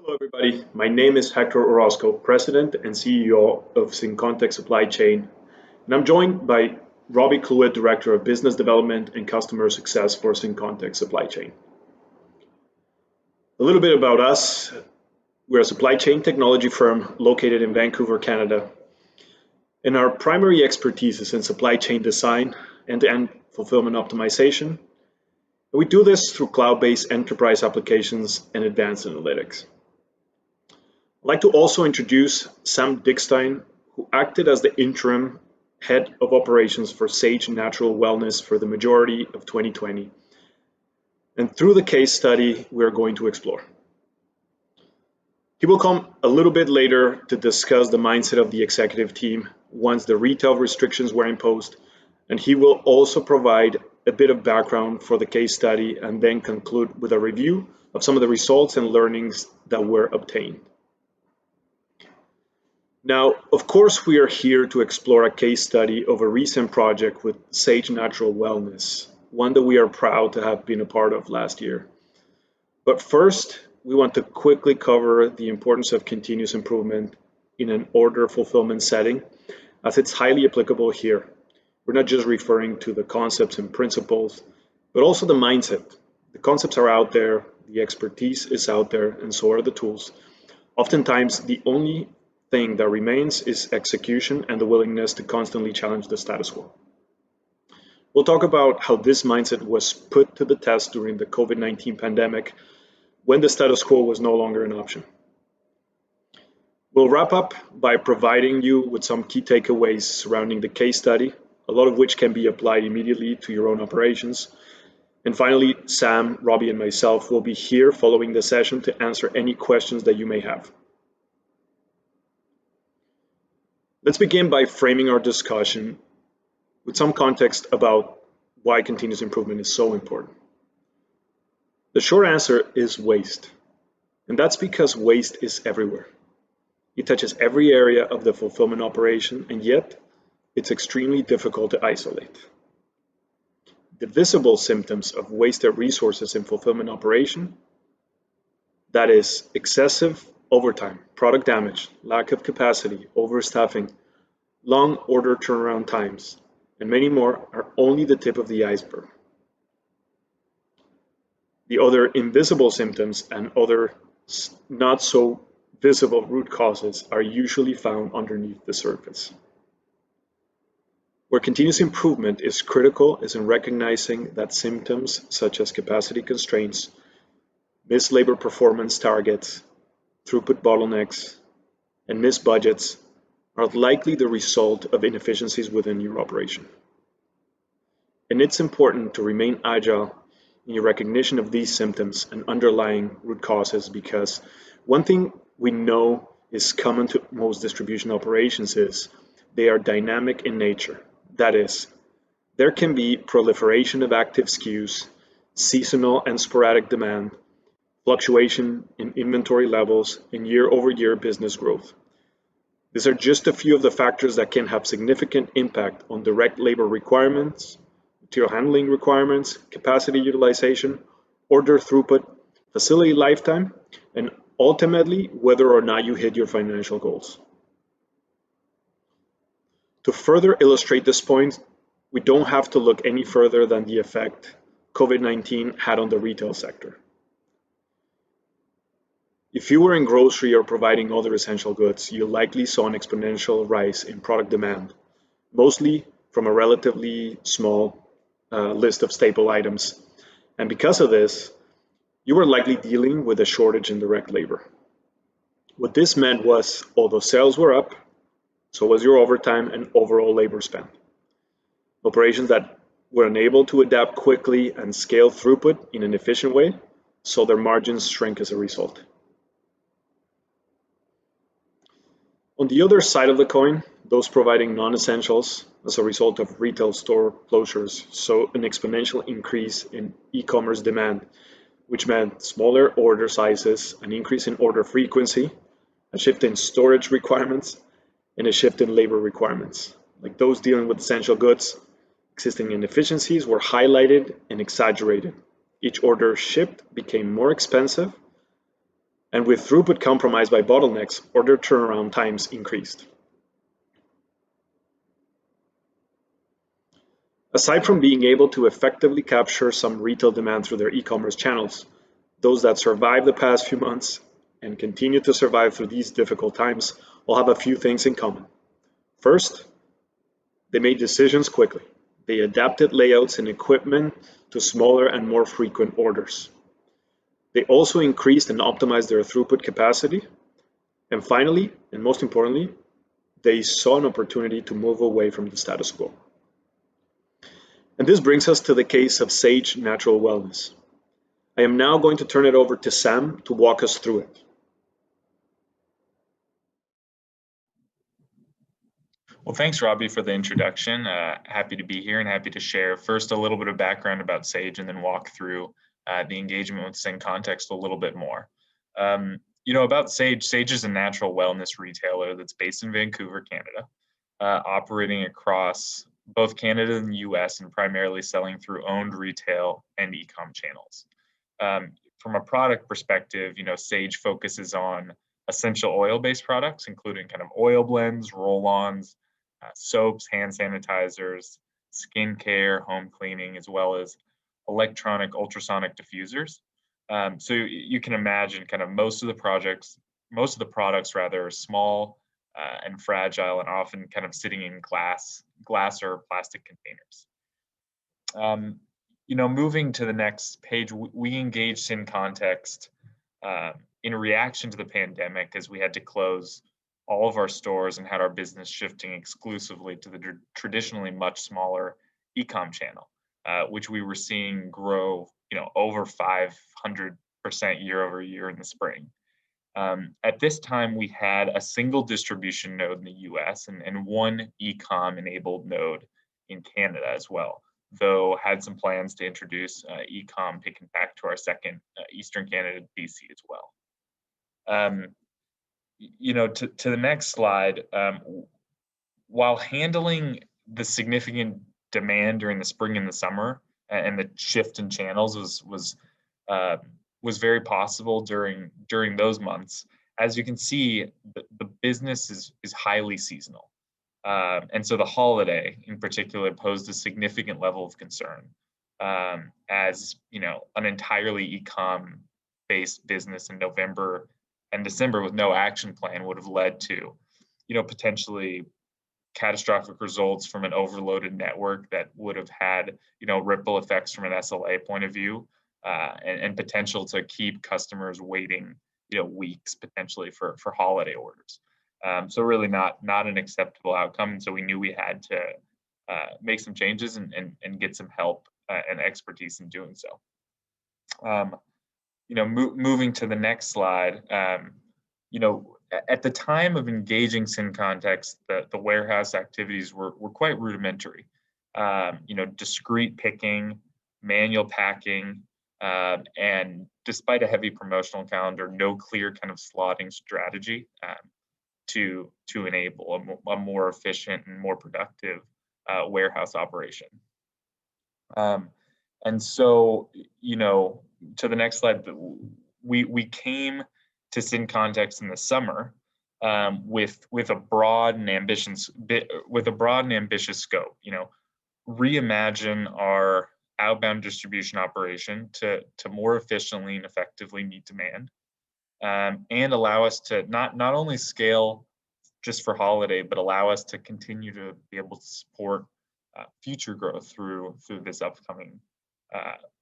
Hello, everybody. My name is Hector Orozco, President and CEO of Syncontec Supply Chain, and I'm joined by Robbie Cluett, Director of Business Development and Customer Success for Syncontec Supply Chain. A little bit about us. We're a supply chain technology firm located in Vancouver, Canada, and our primary expertise is in supply chain design, end-to-end fulfillment optimization. We do this through cloud-based enterprise applications and advanced analytics. I'd like to also introduce Sam Dickstein, who acted as the interim head of operations for Sage Natural Wellness for the majority of 2020. And through the case study, we're going to explore. He will come a little bit later to discuss the mindset of the executive team once the retail restrictions were imposed, and he will also provide a bit of background for the case study and then conclude with a review of some of the results and learnings that were obtained. Now, of course, we are here to explore a case study of a recent project with Sage Natural Wellness, one that we are proud to have been a part of last year. But first, we want to quickly cover the importance of continuous improvement in an order fulfillment setting, as it's highly applicable here. We're not just referring to the concepts and principles, but also the mindset. The concepts are out there, the expertise is out there, and so are the tools. Oftentimes, the only thing that remains is execution and the willingness to constantly challenge the status quo. We'll talk about how this mindset was put to the test during the COVID-19 pandemic when the status quo was no longer an option. We'll wrap up by providing you with some key takeaways surrounding the case study, a lot of which can be applied immediately to your own operations. And finally, Sam, Robbie, and myself will be here following the session to answer any questions that you may have. Let's begin by framing our discussion with some context about why continuous improvement is so important. The short answer is waste, and that's because waste is everywhere. It touches every area of the fulfillment operation, and yet it's extremely difficult to isolate. The visible symptoms of wasted resources in fulfillment operation, that is excessive overtime, product damage, lack of capacity, overstaffing, long order turnaround times, and many more are only the tip of the iceberg. The other invisible symptoms and other not so visible root causes are usually found underneath the surface. Where continuous improvement is critical is in recognizing that symptoms such as capacity constraints, missed labor performance targets, throughput bottlenecks, and missed budgets are likely the result of inefficiencies within your operation. And it's important to remain agile in your recognition of these symptoms and underlying root causes, because one thing we know is common to most distribution operations is they are dynamic in nature. That is, there can be proliferation of active SKUs, seasonal and sporadic demand, fluctuation in inventory levels, and year-over-year business growth. These are just a few of the factors that can have significant impact on direct labor requirements, material handling requirements, capacity utilization, order throughput, facility lifetime, and ultimately whether or not you hit your financial goals. To further illustrate this point, we don't have to look any further than the effect COVID-19 had on the retail sector. If you were in grocery or providing other essential goods, you likely saw an exponential rise in product demand, mostly from a relatively small list of staple items. And because of this, you were likely dealing with a shortage in direct labor. What this meant was, although sales were up, so was your overtime and overall labor spend. Operations that were unable to adapt quickly and scale throughput in an efficient way, so their margins shrank as a result. On the other side of the coin, those providing non-essentials as a result of retail store closures saw an exponential increase in e-commerce demand, which meant smaller order sizes, an increase in order frequency, a shift in storage requirements, and a shift in labor requirements. Like those dealing with essential goods, existing inefficiencies were highlighted and exaggerated. Each order shipped became more expensive, And with throughput compromised by bottlenecks, order turnaround times increased. Aside from being able to effectively capture some retail demand through their e-commerce channels, those that survived the past few months and continue to survive through these difficult times will have a few things in common. First, they made decisions quickly. They adapted layouts and equipment to smaller and more frequent orders. They also increased and optimized their throughput capacity. And finally, and most importantly, they saw an opportunity to move away from the status quo. And this brings us to the case of Sage Natural Wellness. I am now going to turn it over to Sam to walk us through it. Well, thanks, Robbie, for the introduction. Happy to be here and happy to share first a little bit of background about Sage and then walk through the engagement with SynContext a little bit more. About Sage, Sage is a natural wellness retailer that's based in Vancouver, Canada, operating across both Canada and the US and primarily selling through owned retail and e-com channels. From a product perspective, Sage focuses on essential oil-based products, including kind of oil blends, roll-ons, soaps, hand sanitizers, skincare, home cleaning, as well as electronic ultrasonic diffusers. So you can imagine kind of most of the products rather are small and fragile and often kind of sitting in glass or plastic containers. Moving to the next page, we engaged SynContext in reaction to the pandemic as we had to close all of our stores and had our business shifting exclusively to the traditionally much smaller e-com channel, which we were seeing grow, over 500% year over year in the spring. At this time, we had a single distribution node in the US and one e-com enabled node in Canada as well, though had some plans to introduce e-com pick and pack to our second Eastern Canada DC as well. To the next slide, while handling the significant demand during the spring and the summer and the shift in channels was very possible during those months. As you can see, the business is highly seasonal. And so the holiday in particular posed a significant level of concern as an entirely e-com based business in November and December with no action plan would have led to potentially catastrophic results from an overloaded network that would have had ripple effects from an SLA point of view and potential to keep customers waiting weeks potentially for holiday orders. So really not an acceptable outcome. And so we knew we had to make some changes and get some help and expertise in doing so. Moving to the next slide, at the time of engaging SynContext, the warehouse activities were quite rudimentary. Discrete picking, manual packing, and despite a heavy promotional calendar, no clear kind of slotting strategy to enable a more efficient and more productive warehouse operation. And so, to the next slide, we came to SynContext in the summer with a broad and ambitious scope. Reimagine our outbound distribution operation to more efficiently and effectively meet demand, and allow us to not only scale just for holiday, but allow us to continue to be able to support future growth through this upcoming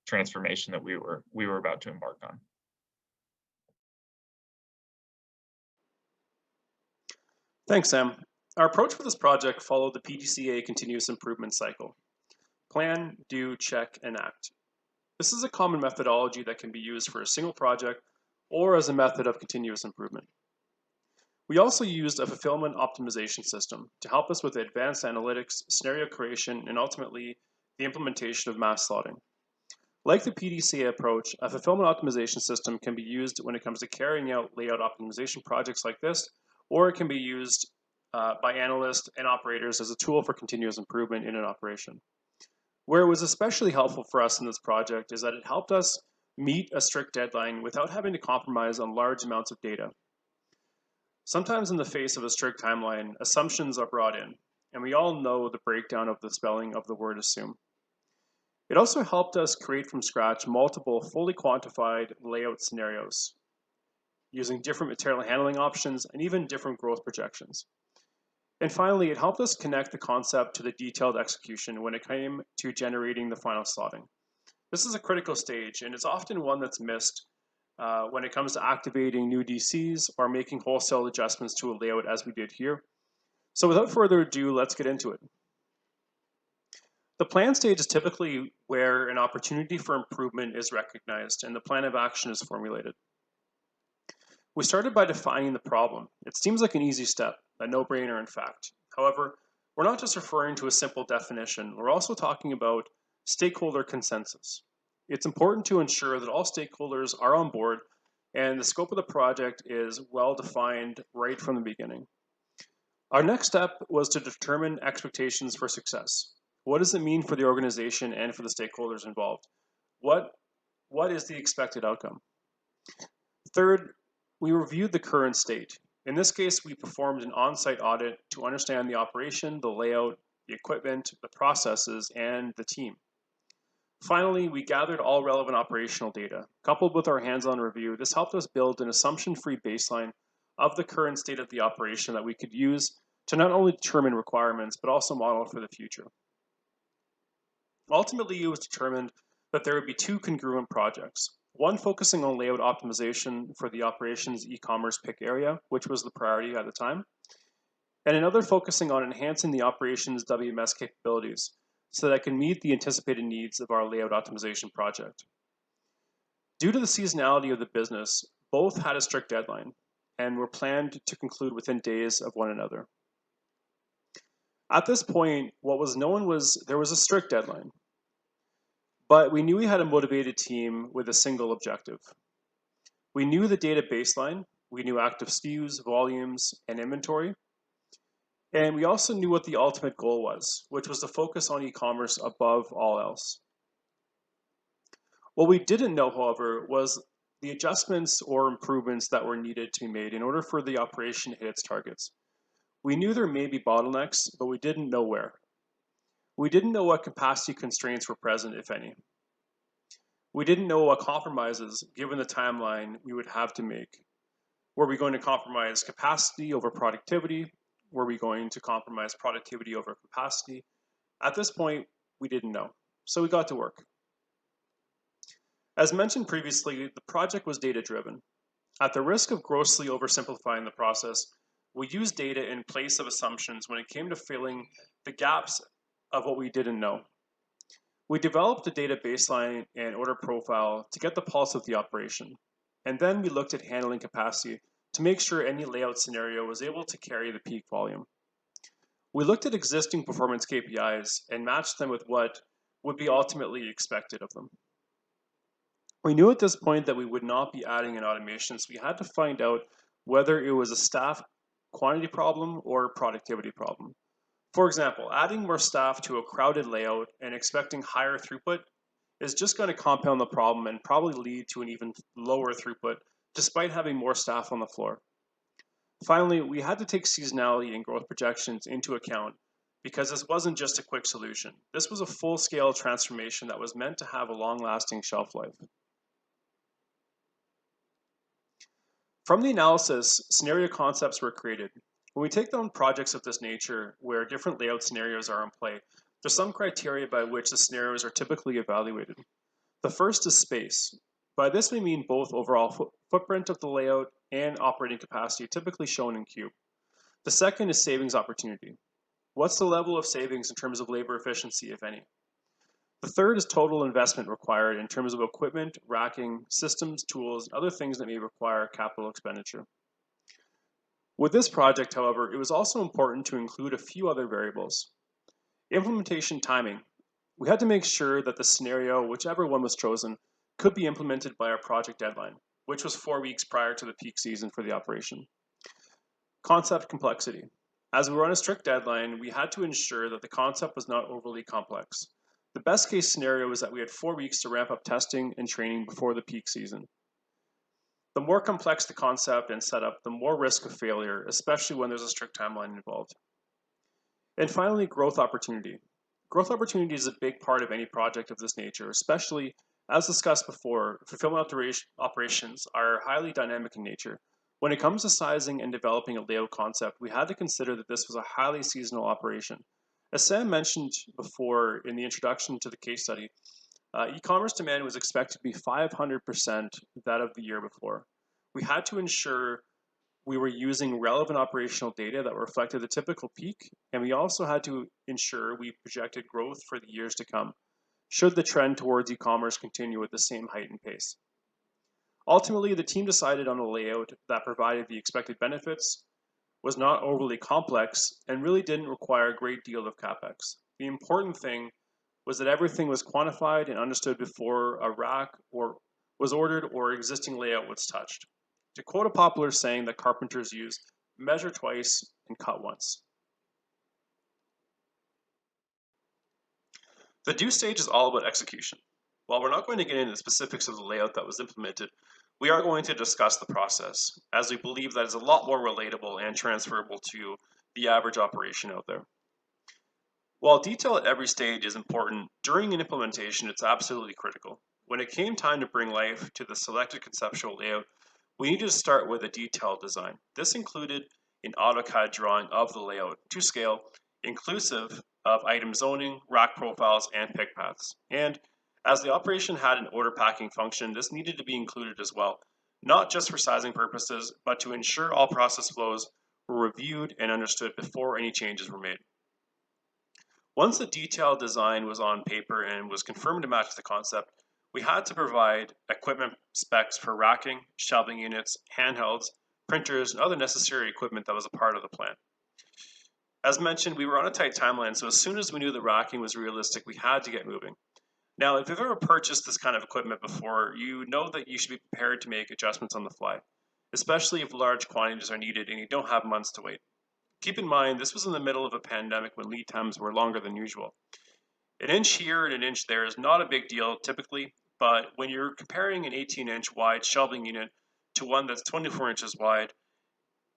transformation that we were about to embark on. Thanks, Sam. Our approach for this project followed the PDCA continuous improvement cycle. Plan, do, check, and act. This is a common methodology that can be used for a single project or as a method of continuous improvement. We also used a fulfillment optimization system to help us with advanced analytics, scenario creation, and ultimately the implementation of mass slotting. Like the PDCA approach, a fulfillment optimization system can be used when it comes to carrying out layout optimization projects like this, or it can be used by analysts and operators as a tool for continuous improvement in an operation. Where it was especially helpful for us in this project is that it helped us meet a strict deadline without having to compromise on large amounts of data. Sometimes in the face of a strict timeline, assumptions are brought in, and we all know the breakdown of the spelling of the word assume. It also helped us create from scratch multiple fully quantified layout scenarios, using different material handling options and even different growth projections. And finally, it helped us connect the concept to the detailed execution when it came to generating the final slotting. This is a critical stage, and it's often one that's missed when it comes to activating new DCs or making wholesale adjustments to a layout as we did here. So without further ado, let's get into it. The plan stage is typically where an opportunity for improvement is recognized and the plan of action is formulated. We started by defining the problem. It seems like an easy step, a no-brainer in fact. However, we're not just referring to a simple definition, we're also talking about stakeholder consensus. It's important to ensure that all stakeholders are on board and the scope of the project is well defined right from the beginning. Our next step was to determine expectations for success. What does it mean for the organization and for the stakeholders involved? What is the expected outcome? Third, we reviewed the current state. In this case, we performed an on-site audit to understand the operation, the layout, the equipment, the processes, and the team. Finally, we gathered all relevant operational data. Coupled with our hands-on review, this helped us build an assumption-free baseline of the current state of the operation that we could use to not only determine requirements, but also model for the future. Ultimately, it was determined that there would be two congruent projects, one focusing on layout optimization for the operations e-commerce pick area, which was the priority at the time, and another focusing on enhancing the operations WMS capabilities so that it can meet the anticipated needs of our layout optimization project. Due to the seasonality of the business, both had a strict deadline and were planned to conclude within days of one another. At this point, what was known was there was a strict deadline, but we knew we had a motivated team with a single objective. We knew the data baseline, we knew active SKUs, volumes, and inventory, and we also knew what the ultimate goal was, which was to focus on e-commerce above all else. What we didn't know, however, was the adjustments or improvements that were needed to be made in order for the operation to hit its targets. We knew there may be bottlenecks, but we didn't know where. We didn't know what capacity constraints were present, if any. We didn't know what compromises, given the timeline, we would have to make. Were we going to compromise capacity over productivity? Were we going to compromise productivity over capacity? At this point, we didn't know, so we got to work. As mentioned previously, the project was data-driven. At the risk of grossly oversimplifying the process, we used data in place of assumptions when it came to filling the gaps of what we didn't know. We developed a data baseline and order profile to get the pulse of the operation, and then we looked at handling capacity to make sure any layout scenario was able to carry the peak volume. We looked at existing performance KPIs and matched them with what would be ultimately expected of them. We knew at this point that we would not be adding an automation, so we had to find out whether it was a staff quantity problem or a productivity problem. For example, adding more staff to a crowded layout and expecting higher throughput is just going to compound the problem and probably lead to an even lower throughput despite having more staff on the floor. Finally, we had to take seasonality and growth projections into account because this wasn't just a quick solution. This was a full-scale transformation that was meant to have a long-lasting shelf life. From the analysis, scenario concepts were created. When we take on projects of this nature, where different layout scenarios are in play, there's some criteria by which the scenarios are typically evaluated. The first is space. By this we mean both overall footprint of the layout and operating capacity, typically shown in cube. The second is savings opportunity. What's the level of savings in terms of labor efficiency, if any? The third is total investment required in terms of equipment, racking, systems, tools, and other things that may require capital expenditure. With this project, however, it was also important to include a few other variables. Implementation timing. We had to make sure that the scenario, whichever one was chosen, could be implemented by our project deadline, which was 4 weeks prior to the peak season for the operation. Concept complexity. As we were on a strict deadline, we had to ensure that the concept was not overly complex. The best case scenario was that we had 4 weeks to ramp up testing and training before the peak season. The more complex the concept and setup, the more risk of failure, especially when there's a strict timeline involved. And finally, growth opportunity. Growth opportunity is a big part of any project of this nature, especially, as discussed before, fulfillment operations are highly dynamic in nature. When it comes to sizing and developing a layout concept, we had to consider that this was a highly seasonal operation. As Sam mentioned before in the introduction to the case study, e-commerce demand was expected to be 500% that of the year before. We had to ensure we were using relevant operational data that reflected the typical peak, and we also had to ensure we projected growth for the years to come, should the trend towards e-commerce continue at the same heightened pace. Ultimately, the team decided on a layout that provided the expected benefits, was not overly complex, and really didn't require a great deal of CapEx. The important thing was that everything was quantified and understood before a rack was ordered or existing layout was touched. To quote a popular saying that carpenters use, measure twice and cut once. The do stage is all about execution. While we're not going to get into the specifics of the layout that was implemented, we are going to discuss the process, as we believe that is a lot more relatable and transferable to the average operation out there. While detail at every stage is important, during an implementation it's absolutely critical. When it came time to bring life to the selected conceptual layout, we needed to start with a detailed design. This included an AutoCAD drawing of the layout to scale, inclusive of item zoning, rack profiles, and pick paths. And as the operation had an order packing function, this needed to be included as well, not just for sizing purposes, but to ensure all process flows were reviewed and understood before any changes were made. Once the detailed design was on paper and was confirmed to match the concept, we had to provide equipment specs for racking, shelving units, handhelds, printers, and other necessary equipment that was a part of the plan. As mentioned, we were on a tight timeline, so as soon as we knew the racking was realistic, we had to get moving. Now, if you've ever purchased this kind of equipment before, you know that you should be prepared to make adjustments on the fly, especially if large quantities are needed and you don't have months to wait. Keep in mind, this was in the middle of a pandemic when lead times were longer than usual. An inch here and an inch there is not a big deal typically, but when you're comparing an 18-inch wide shelving unit to one that's 24 inches wide,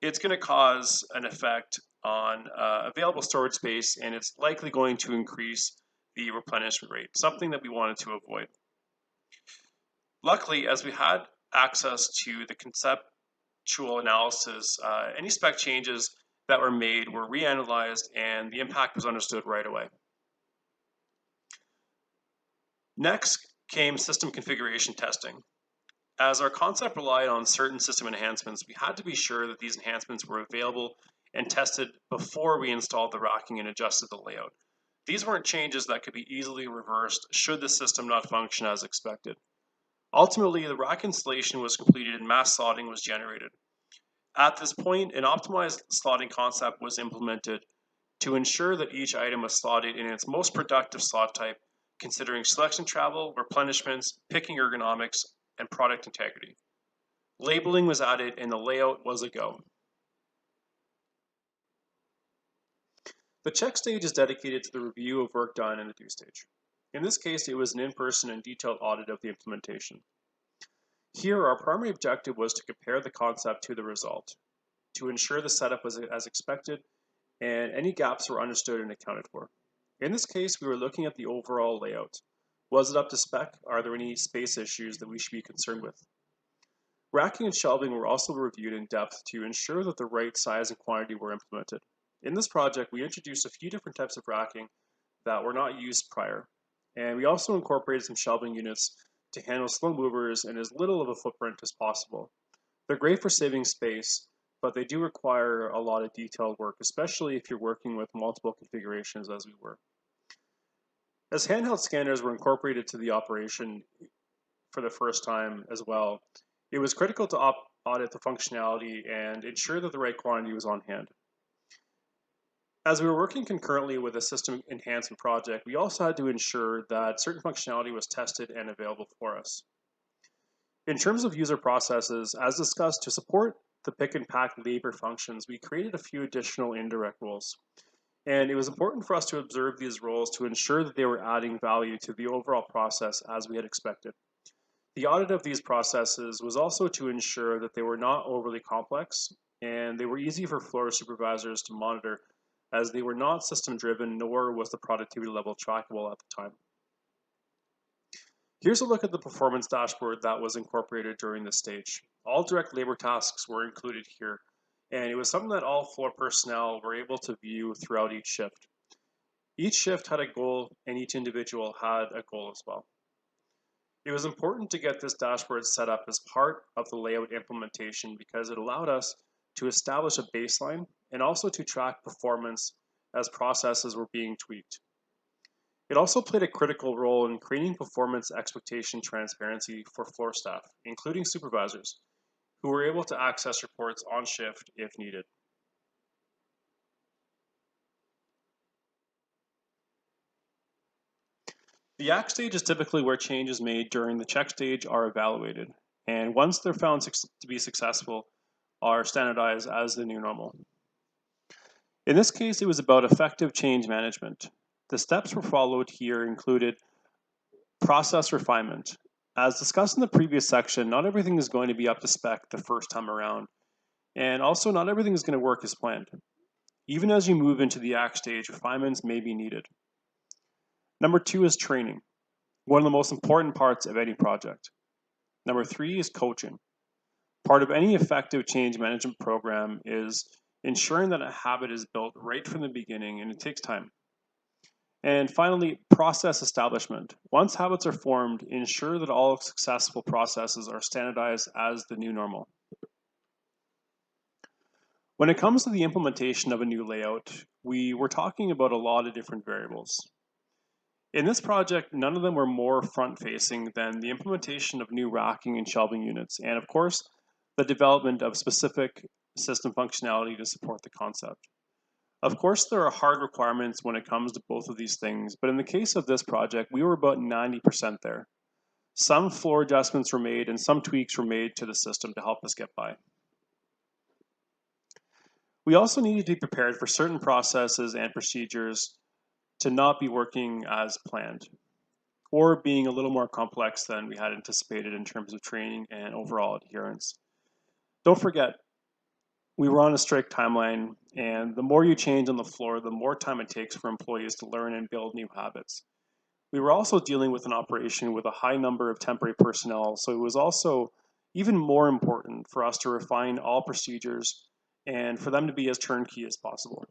it's going to cause an effect on available storage space, and it's likely going to increase the replenishment rate, something that we wanted to avoid. Luckily, as we had access to the conceptual analysis, any spec changes that were made were reanalyzed and the impact was understood right away. Next came system configuration testing. As our concept relied on certain system enhancements, we had to be sure that these enhancements were available and tested before we installed the racking and adjusted the layout. These weren't changes that could be easily reversed should the system not function as expected. Ultimately, the rack installation was completed and mass slotting was generated. At this point, an optimized slotting concept was implemented to ensure that each item was slotted in its most productive slot type, considering selection travel, replenishments, picking ergonomics, and product integrity. Labeling was added and the layout was a go. The check stage is dedicated to the review of work done in the do stage. In this case, it was an in-person and detailed audit of the implementation. Here, our primary objective was to compare the concept to the result, to ensure the setup was as expected and any gaps were understood and accounted for. In this case, we were looking at the overall layout. Was it up to spec? Are there any space issues that we should be concerned with? Racking and shelving were also reviewed in depth to ensure that the right size and quantity were implemented. In this project, we introduced a few different types of racking that were not used prior, and we also incorporated some shelving units to handle slow movers and as little of a footprint as possible. They're great for saving space, but they do require a lot of detailed work, especially if you're working with multiple configurations as we were. As handheld scanners were incorporated to the operation for the first time as well, it was critical to audit the functionality and ensure that the right quantity was on hand. As we were working concurrently with a system enhancement project, we also had to ensure that certain functionality was tested and available for us. In terms of user processes, as discussed, to support the pick and pack labor functions, we created a few additional indirect rules. And it was important for us to observe these roles to ensure that they were adding value to the overall process as we had expected. The audit of these processes was also to ensure that they were not overly complex and they were easy for floor supervisors to monitor as they were not system driven nor was the productivity level trackable at the time. Here's a look at the performance dashboard that was incorporated during this stage. All direct labor tasks were included here, and it was something that all floor personnel were able to view throughout each shift. Each shift had a goal, and each individual had a goal as well. It was important to get this dashboard set up as part of the layout implementation because it allowed us to establish a baseline and also to track performance as processes were being tweaked. It also played a critical role in creating performance expectation transparency for floor staff, including supervisors, who were able to access reports on shift if needed. The act stage is typically where changes made during the check stage are evaluated, and once they're found to be successful, are standardized as the new normal. In this case, it was about effective change management. The steps were followed here included process refinement. As discussed in the previous section, not everything is going to be up to spec the first time around, and also not everything is going to work as planned. Even as you move into the act stage, refinements may be needed. Number 2 is training, one of the most important parts of any project. Number 3 is coaching. Part of any effective change management program is ensuring that a habit is built right from the beginning, and it takes time. And finally, process establishment. Once habits are formed, ensure that all successful processes are standardized as the new normal. When it comes to the implementation of a new layout, we were talking about a lot of different variables. In this project, none of them were more front-facing than the implementation of new racking and shelving units, and of course, the development of specific system functionality to support the concept. Of course, there are hard requirements when it comes to both of these things, but in the case of this project, we were about 90% there. Some floor adjustments were made and some tweaks were made to the system to help us get by. We also needed to be prepared for certain processes and procedures to not be working as planned, or being a little more complex than we had anticipated in terms of training and overall adherence. Don't forget, we were on a strict timeline, and the more you change on the floor, the more time it takes for employees to learn and build new habits. We were also dealing with an operation with a high number of temporary personnel, so it was also even more important for us to refine all procedures and for them to be as turnkey as possible.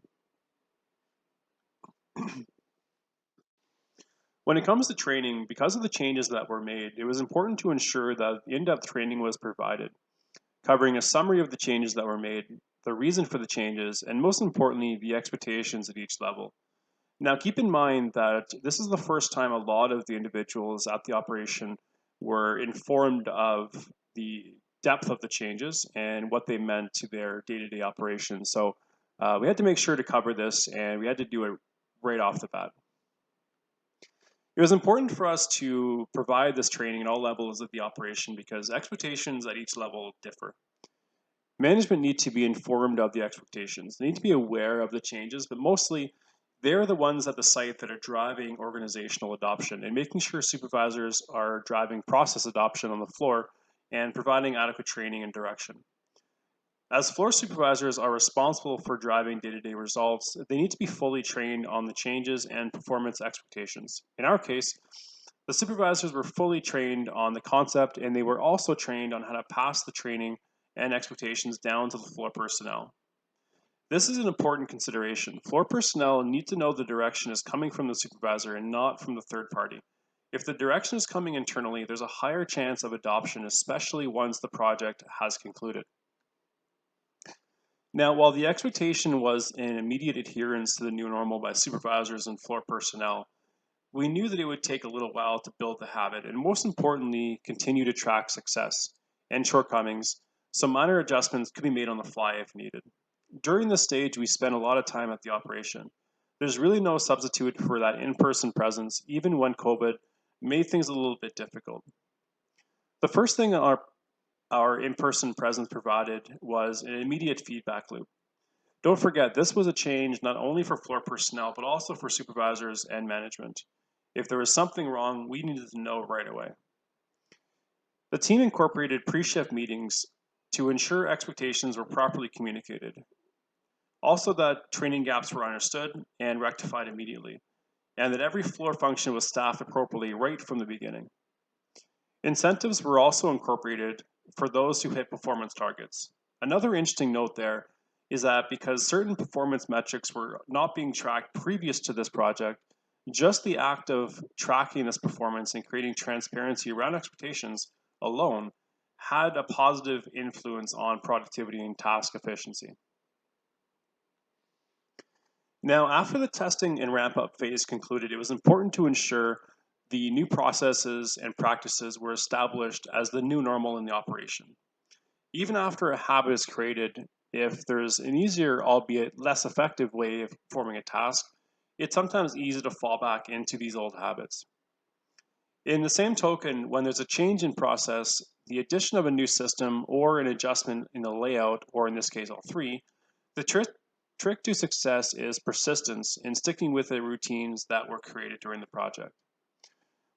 When it comes to training, because of the changes that were made, it was important to ensure that in-depth training was provided, covering a summary of the changes that were made, the reason for the changes, and most importantly, the expectations at each level. Now, keep in mind that this is the first time a lot of the individuals at the operation were informed of the depth of the changes and what they meant to their day-to-day operations. So we had to make sure to cover this, and we had to do it right off the bat. It was important for us to provide this training at all levels of the operation because expectations at each level differ. Management need to be informed of the expectations. They need to be aware of the changes, but mostly they're the ones at the site that are driving organizational adoption and making sure supervisors are driving process adoption on the floor and providing adequate training and direction. As floor supervisors are responsible for driving day-to-day results, they need to be fully trained on the changes and performance expectations. In our case, the supervisors were fully trained on the concept, and they were also trained on how to pass the training and expectations down to the floor personnel. This is an important consideration. Floor personnel need to know the direction is coming from the supervisor and not from the third party. If the direction is coming internally, there's a higher chance of adoption, especially once the project has concluded. Now, while the expectation was an immediate adherence to the new normal by supervisors and floor personnel, we knew that it would take a little while to build the habit and, most importantly, continue to track success and shortcomings, so minor adjustments could be made on the fly if needed. During this stage, we spent a lot of time at the operation. There's really no substitute for that in-person presence, even when COVID made things a little bit difficult. The first thing our in-person presence provided was an immediate feedback loop. Don't forget, this was a change not only for floor personnel, but also for supervisors and management. If there was something wrong, we needed to know right away. The team incorporated pre-shift meetings to ensure expectations were properly communicated. Also that training gaps were understood and rectified immediately, and that every floor function was staffed appropriately right from the beginning. Incentives were also incorporated for those who hit performance targets. Another interesting note there is that because certain performance metrics were not being tracked previous to this project, just the act of tracking this performance and creating transparency around expectations alone had a positive influence on productivity and task efficiency. Now, after the testing and ramp up phase concluded, it was important to ensure the new processes and practices were established as the new normal in the operation. Even after a habit is created, if there's an easier, albeit less effective way of performing a task, it's sometimes easy to fall back into these old habits. In the same token, when there's a change in process, the addition of a new system or an adjustment in the layout, or in this case all three, the trick to success is persistence in sticking with the routines that were created during the project.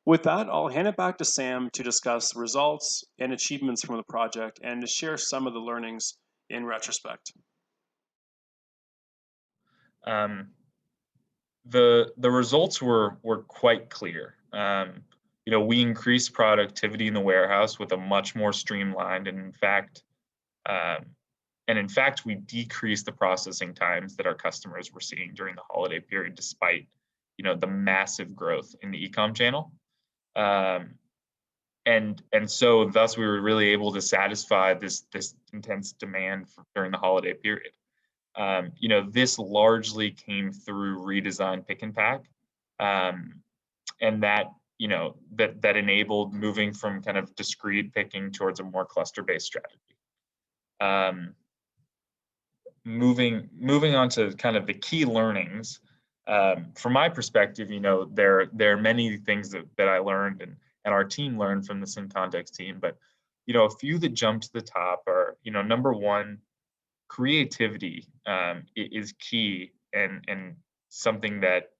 With that, I'll hand it back to Sam to discuss results and achievements from the project and to share some of the learnings in retrospect. The results were quite clear. We increased productivity in the warehouse with a much more streamlined, and in fact, we decreased the processing times that our customers were seeing during the holiday period, despite the massive growth in the e-com channel. And so thus we were really able to satisfy this intense demand during the holiday period. This largely came through redesigned pick and pack, and that enabled moving from kind of discrete picking towards a more cluster-based strategy. Moving on to kind of the key learnings. From my perspective, there are many things that I learned and our team learned from the SynContext team, but a few that jump to the top are, number one, creativity is key and something that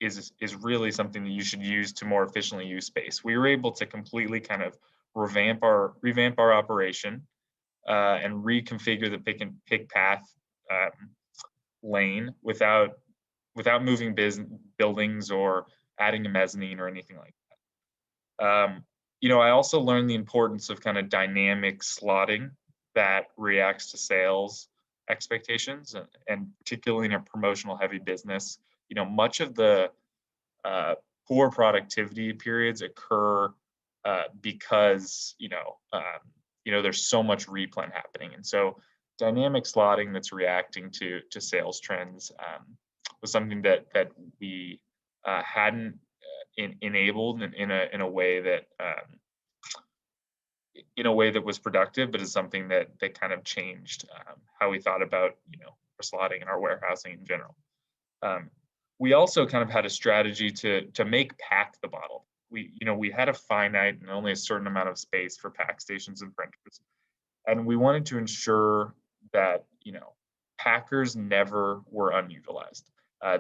is really something that you should use to more efficiently use space. We were able to completely kind of revamp our operation and reconfigure the pick path lane without moving buildings or adding a mezzanine or anything like that. I also learned the importance of kind of dynamic slotting that reacts to sales expectations, and particularly in a promotional heavy business, much of the poor productivity periods occur because there's so much replan happening, and so dynamic slotting that's reacting to sales trends was something that we hadn't enabled in a way that was productive, but is something that kind of changed how we thought about our slotting and our warehousing in general. We also kind of had a strategy to make pack the bottleneck. We had a finite and only a certain amount of space for pack stations and printers, and we wanted to ensure that packers never were unutilized.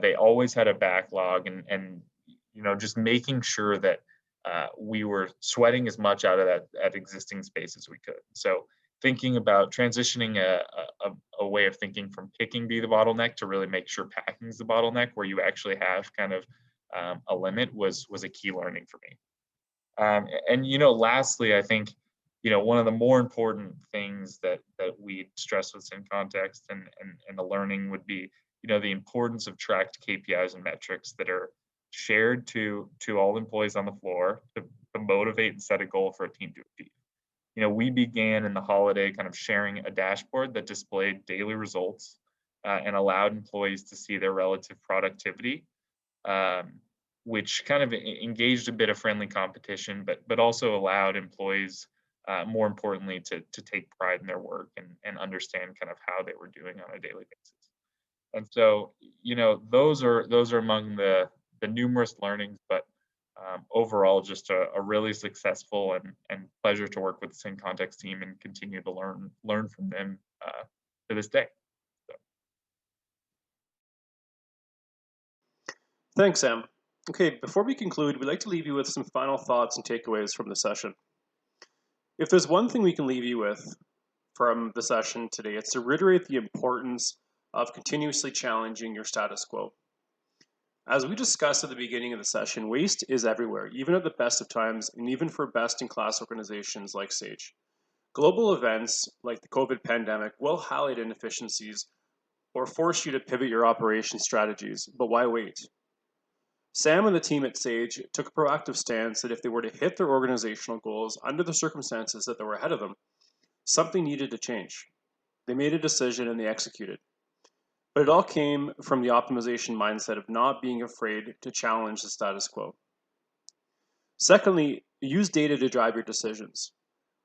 They always had a backlog, and just making sure that we were sweating as much out of that existing space as we could. So thinking about transitioning a way of thinking from picking be the bottleneck to really make sure packing is the bottleneck, where you actually have kind of a limit, was a key learning for me. And lastly, I think one of the more important things that we stress with SynContext and the learning would be the importance of tracked KPIs and metrics that are shared to all employees on the floor to motivate and set a goal for a team to achieve. We began in the holiday kind of sharing a dashboard that displayed daily results and allowed employees to see their relative productivity, which kind of engaged a bit of friendly competition, but also allowed employees, more importantly, to take pride in their work and understand kind of how they were doing on a daily basis. And so, those are among the numerous learnings, but overall, just a really successful and pleasure to work with the SynContext team and continue to learn from them to this day. So. Thanks, Sam. Okay, before we conclude, we'd like to leave you with some final thoughts and takeaways from the session. If there's one thing we can leave you with from the session today, it's to reiterate the importance of continuously challenging your status quo. As we discussed at the beginning of the session, waste is everywhere, even at the best of times, and even for best-in-class organizations like Sage. Global events like the COVID pandemic will highlight inefficiencies or force you to pivot your operation strategies, but why wait? Sam and the team at Sage took a proactive stance that if they were to hit their organizational goals under the circumstances that were ahead of them, something needed to change. They made a decision and they executed. But it all came from the optimization mindset of not being afraid to challenge the status quo. Secondly, use data to drive your decisions.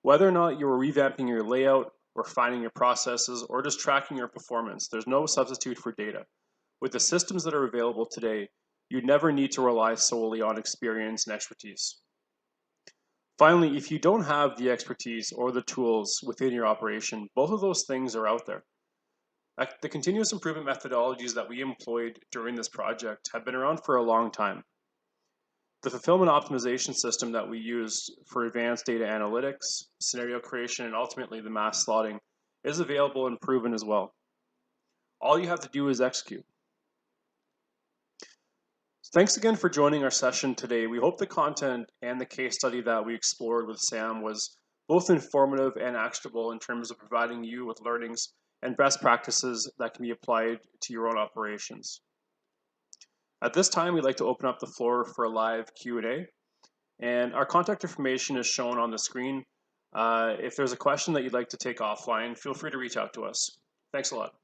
Whether or not you're revamping your layout, refining your processes, or just tracking your performance, there's no substitute for data. With the systems that are available today, you never need to rely solely on experience and expertise. Finally, if you don't have the expertise or the tools within your operation, both of those things are out there. The continuous improvement methodologies that we employed during this project have been around for a long time. The fulfillment optimization system that we used for advanced data analytics, scenario creation, and ultimately the mass slotting is available and proven as well. All you have to do is execute. Thanks again for joining our session today. We hope the content and the case study that we explored with Sam was both informative and actionable in terms of providing you with learnings and best practices that can be applied to your own operations. At this time, we'd like to open up the floor for a live Q&A, and our contact information is shown on the screen. If there's a question that you'd like to take offline, feel free to reach out to us. Thanks a lot.